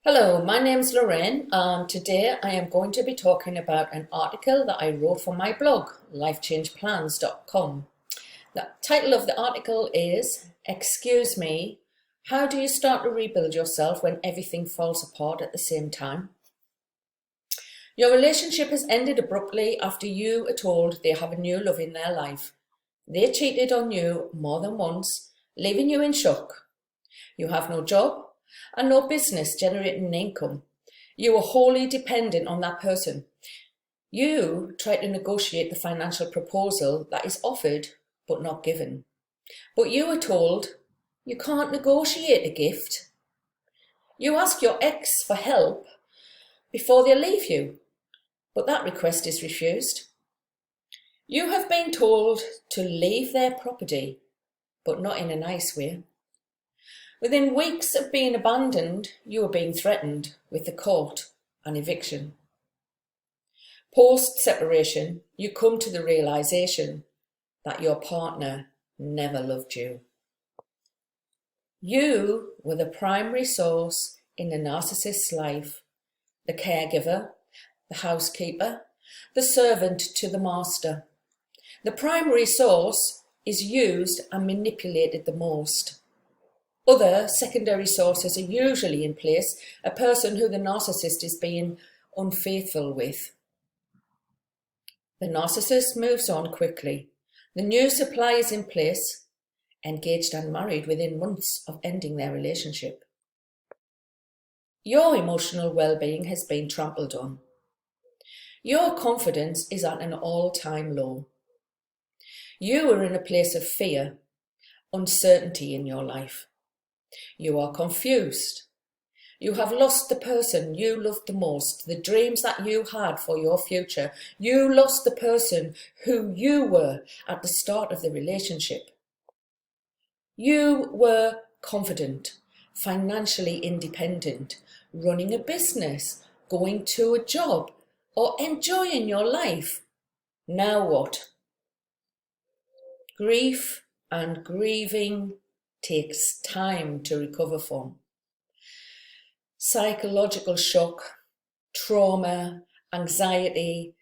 Hello, my name's Lorraine, and today I am going to be talking about an article that I wrote for my blog, lifechangeplans.com. The title of the article is, Excuse Me, how do you start to rebuild yourself when everything falls apart at the same time? Your relationship has ended abruptly after you are told they have a new love in their life. They cheated on you more than once, leaving you in shock. You have no job and no business generating an income. You are wholly dependent on that person. You try to negotiate the financial proposal that is offered but not given. But you are told you can't negotiate a gift. You ask your ex for help before they leave you, but that request is refused. You have been told to leave their property, but not in a nice way. Within weeks of being abandoned, you are being threatened with the court and eviction. Post-separation, you come to the realization that your partner never loved you. You were the primary source in the narcissist's life, the caregiver, the housekeeper, the servant to the master. The primary source is used and manipulated the most. Other secondary sources are usually in place, a person who the narcissist is being unfaithful with. The narcissist moves on quickly. The new supply is in place, engaged and married within months of ending their relationship. Your emotional well-being has been trampled on. Your confidence is at an all-time low. You are in a place of fear, uncertainty in your life. You are confused. You have lost the person you loved the most, the dreams that you had for your future. You lost the person who you were at the start of the relationship. You were confident, financially independent, running a business, going to a job, or enjoying your life. Now what? Grief and grieving takes time to recover from. Psychological shock, trauma, anxiety,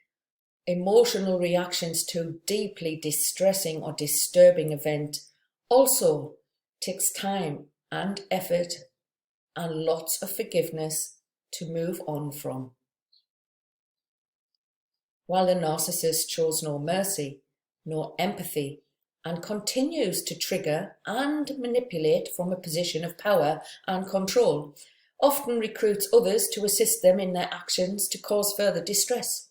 emotional reactions to deeply distressing or disturbing event also takes time and effort and lots of forgiveness to move on from. While the narcissist shows no mercy, no empathy, and continues to trigger and manipulate from a position of power and control, often recruits others to assist them in their actions to cause further distress.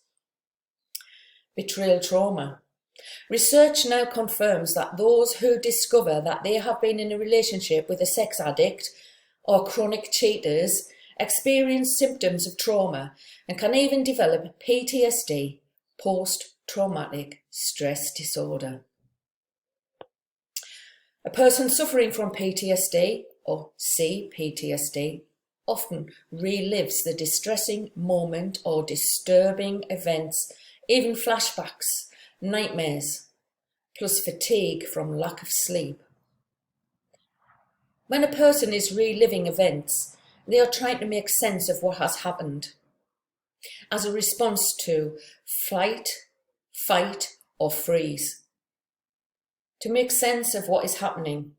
Betrayal trauma. Research now confirms that those who discover that they have been in a relationship with a sex addict or chronic cheaters experience symptoms of trauma and can even develop PTSD, post-traumatic stress disorder. A person suffering from PTSD or CPTSD often relives the distressing moment or disturbing events, even flashbacks, nightmares, plus fatigue from lack of sleep. When a person is reliving events, they are trying to make sense of what has happened as a response to flight, fight, or freeze. To make sense of what is happening,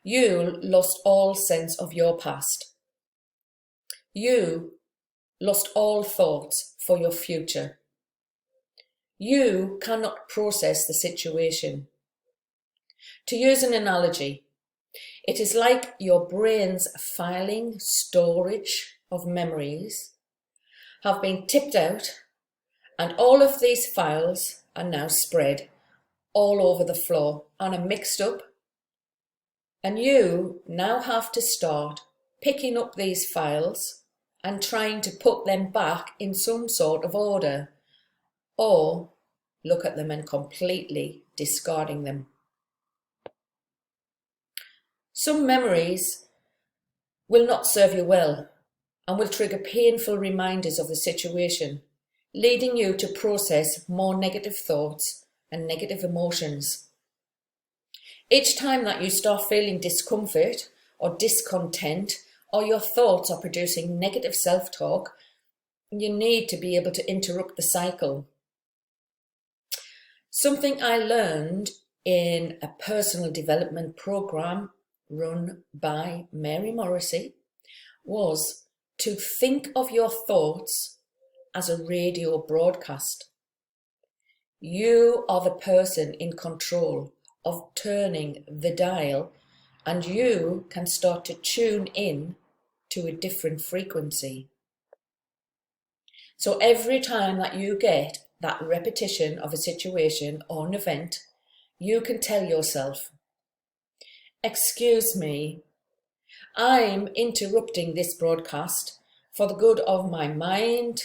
you lost all sense of your past. You lost all thoughts for your future. You cannot process the situation. To use an analogy, it is like your brain's filing storage of memories have been tipped out, and all of these files are now spread all over the floor and are mixed up, and you now have to start picking up these files and trying to put them back in some sort of order, or look at them and completely discarding them. Some memories will not serve you well and will trigger painful reminders of the situation, leading you to process more negative thoughts and negative emotions. Each time that you start feeling discomfort or discontent or your thoughts are producing negative self-talk, you need to be able to interrupt the cycle. Something I learned in a personal development program run by Mary Morrissey was to think of your thoughts as a radio broadcast. You are the person in control of turning the dial, and you can start to tune in to a different frequency. So every time that you get that repetition of a situation or an event, you can tell yourself, excuse me, I'm interrupting this broadcast for the good of my mind,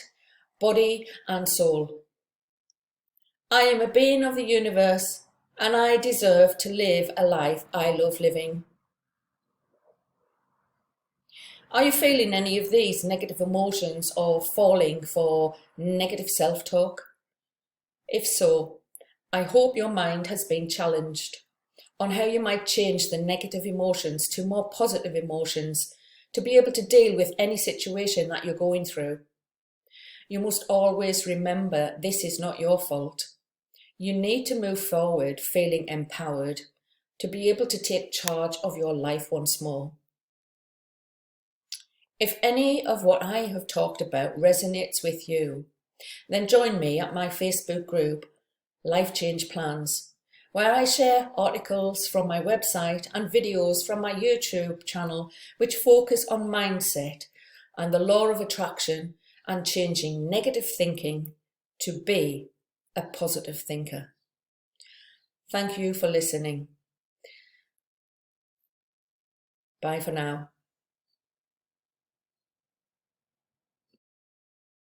body and soul. I am a being of the universe and I deserve to live a life I love living. Are you feeling any of these negative emotions or falling for negative self-talk? If so, I hope your mind has been challenged on how you might change the negative emotions to more positive emotions to be able to deal with any situation that you're going through. You must always remember this is not your fault. You need to move forward feeling empowered to be able to take charge of your life once more. If any of what I have talked about resonates with you, then join me at my Facebook group, Life Change Plans, where I share articles from my website and videos from my YouTube channel which focus on mindset and the law of attraction and changing negative thinking to be a positive thinker. Thank you for listening. Bye for now.